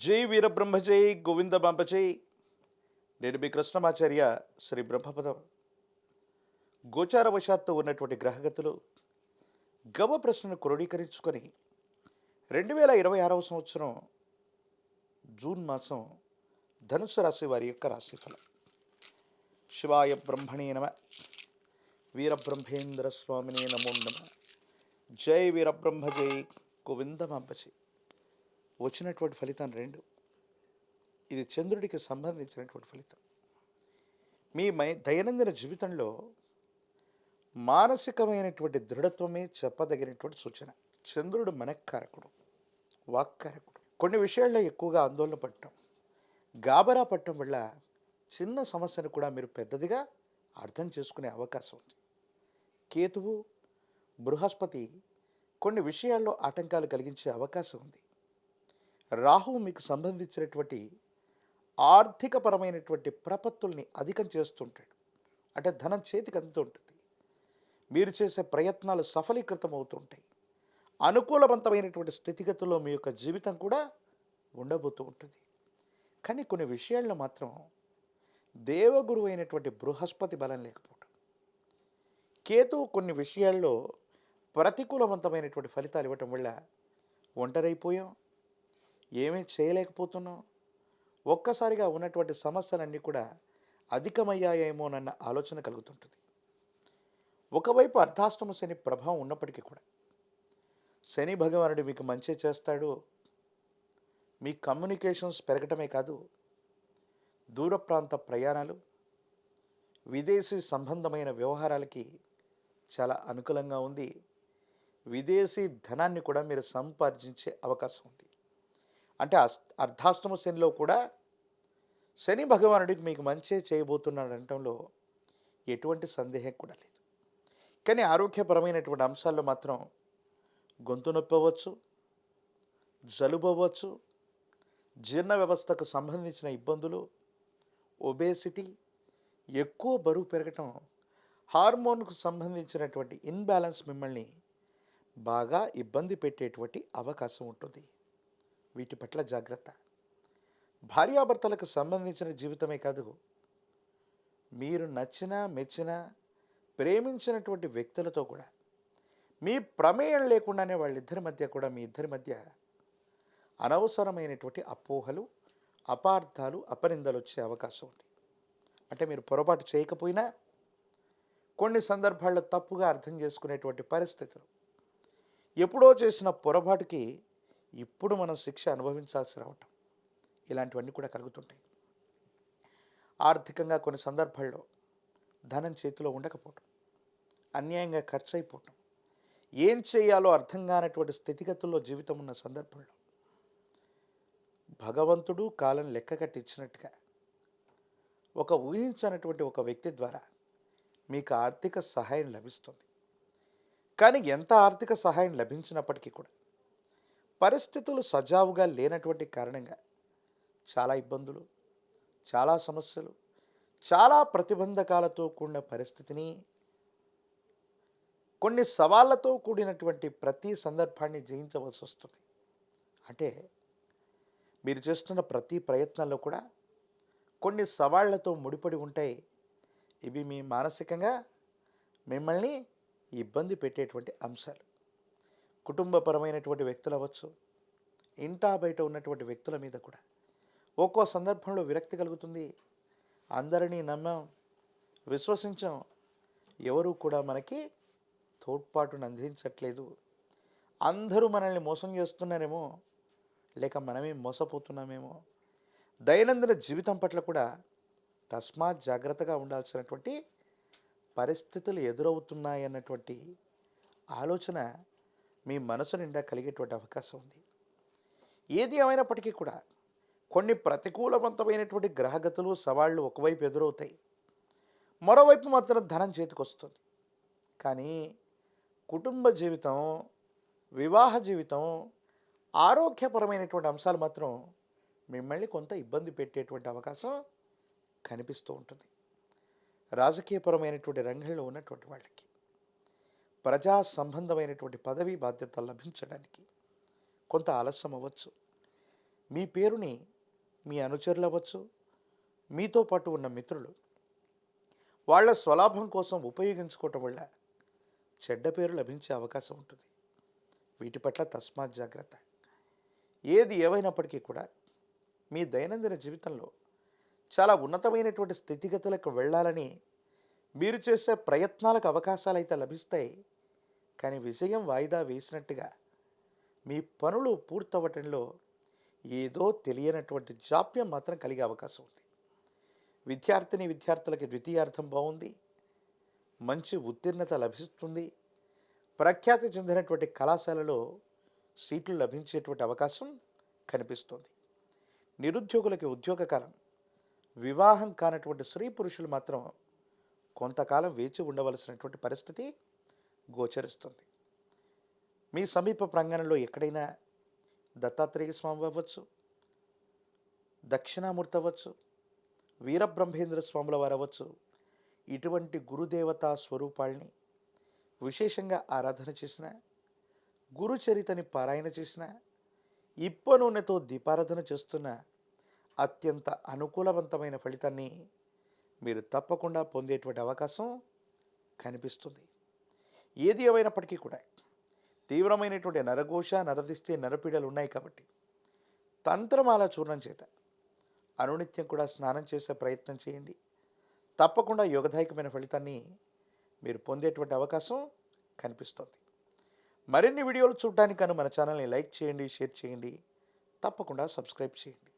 జై వీరబ్రహ్మ జై గోవింద బాంబ జై. నేను మీ కృష్ణమాచార్య. శ్రీ బ్రహ్మపదం గోచారవశాత్తు ఉన్నటువంటి గ్రహగతులు గవ ప్రశ్నను క్రోడీకరించుకొని 2026వ సంవత్సరం జూన్ మాసం ధనుసు రాశి వారి యొక్క రాశిఫలం. శివాయ బ్రహ్మణే నమ. వీరబ్రహ్మేంద్ర స్వామినే నమో నమ. జై వీరబ్రహ్మ జై గోవింద బాంబ జై. వచ్చినటువంటి ఫలితం రెండు. ఇది చంద్రుడికి సంబంధించినటువంటి ఫలితం. మీ దైనందిన జీవితంలో మానసికమైనటువంటి దృఢత్వమే చెప్పదగినటువంటి సూచన. చంద్రుడు మనఃకారకుడు, వాక్కారకుడు. కొన్ని విషయాల్లో ఎక్కువగా ఆందోళన పడటం, గాబరా పడటం వల్ల చిన్న సమస్యను కూడా మీరు పెద్దదిగా అర్థం చేసుకునే అవకాశం ఉంది. కేతువు, బృహస్పతి కొన్ని విషయాల్లో ఆటంకాలు కలిగించే అవకాశం ఉంది. రాహువు మీకు సంబంధించినటువంటి ఆర్థికపరమైనటువంటి ప్రపత్తుల్ని అధికం చేస్తుంటాడు. అంటే ధనం చేతికి అందుతూ ఉంటుంది. మీరు చేసే ప్రయత్నాలు సఫలీకృతం అవుతుంటాయి. అనుకూలవంతమైనటువంటి స్థితిగతుల్లో మీ యొక్క జీవితం కూడా ఉండబోతూ ఉంటుంది. కానీ కొన్ని విషయాల్లో మాత్రం దేవగురువు అయినటువంటి బృహస్పతి బలం లేకపోవడం, కేతువు కొన్ని విషయాల్లో ప్రతికూలవంతమైనటువంటి ఫలితాలు ఇవ్వటం వల్ల ఒంటరైపోయాం, ఏమీ చేయలేకపోతున్నాం, ఒక్కసారిగా ఉన్నటువంటి సమస్యలన్నీ కూడా అధికమయ్యాయేమోనన్న ఆలోచన కలుగుతుంటుంది. ఒకవైపు అర్ధాష్టమ శని ప్రభావం ఉన్నప్పటికీ కూడా శని భగవానుడు మీకు మంచి చేస్తాడు. మీ కమ్యూనికేషన్స్ పెరగటమే కాదు, దూర ప్రాంత ప్రయాణాలు, విదేశీ సంబంధమైన వ్యవహారాలకి చాలా అనుకూలంగా ఉంది. విదేశీ ధనాన్ని కూడా మీరు సంపార్జించే అవకాశం ఉంది. అంటే అర్ధాష్టమ శనిలో కూడా శని భగవానుడికి మీకు మంచి చేయబోతున్నాడు అనటంలో ఎటువంటి సందేహం కూడా లేదు. కానీ ఆరోగ్యపరమైనటువంటి అంశాల్లో మాత్రం గొంతు నొప్పి అవ్వచ్చు, జలుబు అవ్వచ్చు, జీర్ణ వ్యవస్థకు సంబంధించిన ఇబ్బందులు, ఒబేసిటీ, ఎక్కువ బరువు పెరగటం, హార్మోన్కు సంబంధించినటువంటి ఇన్బ్యాలెన్స్ మిమ్మల్ని బాగా ఇబ్బంది పెట్టేటువంటి అవకాశం ఉంటుంది. వీటి పట్ల జాగ్రత్త. భార్యాభర్తలకు సంబంధించిన జీవితమే కాదు, మీరు నచ్చిన, మెచ్చిన, ప్రేమించినటువంటి వ్యక్తులతో కూడా మీ ప్రమేయం లేకుండానే వాళ్ళిద్దరి మధ్య కూడా మీ ఇద్దరి మధ్య అనవసరమైనటువంటి అపోహలు, అపార్థాలు, అపనిందలు వచ్చే అవకాశం ఉంది. అంటే మీరు పొరపాటు చేయకపోయినా కొన్ని సందర్భాల్లో తప్పుగా అర్థం చేసుకునేటువంటి పరిస్థితులు, ఎప్పుడో చేసిన పొరపాటుకి ఇప్పుడు మనం శిక్ష అనుభవించాల్సి రావటం, ఇలాంటివన్నీ కూడా కలుగుతుంటాయి. ఆర్థికంగా కొన్ని సందర్భాల్లో ధనం చేతిలో ఉండకపోవటం, అన్యాయంగా ఖర్చు అయిపోవటం, ఏం చేయాలో అర్థం కానటువంటి స్థితిగతుల్లో జీవితం ఉన్న సందర్భంలో భగవంతుడు కాలం లెక్క కట్టించినట్టుగా ఒక ఊహించనటువంటి ఒక వ్యక్తి ద్వారా మీకు ఆర్థిక సహాయం లభిస్తుంది. కానీ ఎంత ఆర్థిక సహాయం లభించినప్పటికీ కూడా పరిస్థితులు సజావుగా లేనటువంటి కారణంగా చాలా ఇబ్బందులు, చాలా సమస్యలు, చాలా ప్రతిబంధకాలతో కూడిన పరిస్థితిని, కొన్ని సవాళ్లతో కూడినటువంటి ప్రతి సందర్భాన్ని జయించవలసి వస్తుంది. అంటే మీరు చేస్తున్న ప్రతి ప్రయత్నాల్లో కూడా కొన్ని సవాళ్లతో ముడిపడి ఉంటాయి. ఇవి మీ మానసికంగా మిమ్మల్ని ఇబ్బంది పెట్టేటువంటి అంశాలు. కుటుంబపరమైనటువంటి వ్యక్తులు అవ్వచ్చు, ఇంటా బయట ఉన్నటువంటి వ్యక్తుల మీద కూడా ఒక్కో సందర్భంలో విరక్తి కలుగుతుంది. అందరినీ నమ్మాం, విశ్వసించాం, ఎవరు కూడా మనకి తోడ్పాటును అందించట్లేదు, అందరూ మనల్ని మోసం చేస్తున్నారేమో, లేక మనమే మోసపోతున్నామేమో, దైనందిన జీవితం పట్ల కూడా తస్మాత్ జాగ్రత్తగా ఉండాల్సినటువంటి పరిస్థితులు ఎదురవుతున్నాయన్నటువంటి ఆలోచన మీ మనసు నిండా కలిగేటువంటి అవకాశం ఉంది. ఏది ఏమైనప్పటికీ కూడా కొన్ని ప్రతికూలవంతమైనటువంటి గ్రహగతులు, సవాళ్ళు ఒకవైపు ఎదురవుతాయి, మరోవైపు మాత్రం ధనం చేతికొస్తుంది. కానీ కుటుంబ జీవితం, వివాహ జీవితం, ఆరోగ్యపరమైనటువంటి అంశాలు మాత్రం మిమ్మల్ని కొంత ఇబ్బంది పెట్టేటువంటి అవకాశం కనిపిస్తూ ఉంటుంది. రాజకీయపరమైనటువంటి రంగంలో ఉన్నటువంటి వాళ్ళకి ప్రజా సంబంధమైనటువంటి పదవీ బాధ్యత లభించడానికి కొంత ఆలస్యం అవ్వచ్చు. మీ పేరుని మీ అనుచరులు అవ్వచ్చు, మీతో పాటు ఉన్న మిత్రులు వాళ్ళ స్వలాభం కోసం ఉపయోగించుకోవటం వల్ల చెడ్డ పేరు లభించే అవకాశం ఉంటుంది. వీటి పట్ల తస్మాత్ జాగ్రత్త. ఏది ఏమైనప్పటికీ కూడా మీ దైనందిన జీవితంలో చాలా ఉన్నతమైనటువంటి స్థితిగతులకు వెళ్ళాలని మీరు చేసే ప్రయత్నాలకు అవకాశాలు అయితే లభిస్తాయి. కానీ విజయం వాయిదా వేసినట్టుగా మీ పనులు పూర్తవటంలో ఏదో తెలియనటువంటి జాప్యం మాత్రం కలిగే అవకాశం ఉంది. విద్యార్థులకి ద్వితీయార్థం బాగుంది, మంచి ఉత్తీర్ణత లభిస్తుంది, ప్రఖ్యాతి చెందినటువంటి కళాశాలలో సీట్లు లభించేటువంటి అవకాశం కనిపిస్తుంది. నిరుద్యోగులకి ఉద్యోగ కాలం, వివాహం కానటువంటి స్త్రీ పురుషులు మాత్రం కొంతకాలం వేచి ఉండవలసినటువంటి పరిస్థితి గోచరిస్తుంది. మీ సమీప ప్రాంగణంలో ఎక్కడైనా దత్తాత్రేయ స్వామి అవ్వచ్చు, దక్షిణామూర్తి అవ్వచ్చు, వీరబ్రహ్మేంద్ర స్వాముల వారు అవ్వచ్చు, ఇటువంటి గురుదేవతా స్వరూపాల్ని విశేషంగా ఆరాధన చేసిన, గురుచరితని పారాయణ చేసిన, ఇప్ప నూనెతో దీపారాధన చేస్తున్న అత్యంత అనుకూలవంతమైన ఫలితాన్ని మీరు తప్పకుండా పొందేటువంటి అవకాశం కనిపిస్తుంది. ఏది ఏమైనప్పటికీ కూడా తీవ్రమైనటువంటి నరఘోష, నరదిష్టి, నరపీడలు ఉన్నాయి కాబట్టి తంత్రమాల చూర్ణం చేత అనునిత్యం కూడా స్నానం చేసే ప్రయత్నం చేయండి. తప్పకుండా యోగదాయకమైన ఫలితాన్ని మీరు పొందేటువంటి అవకాశం కనిపిస్తుంది. మరిన్ని వీడియోలు చూడడానికి మన ఛానల్ని లైక్ చేయండి, షేర్ చేయండి, తప్పకుండా సబ్స్క్రైబ్ చేయండి.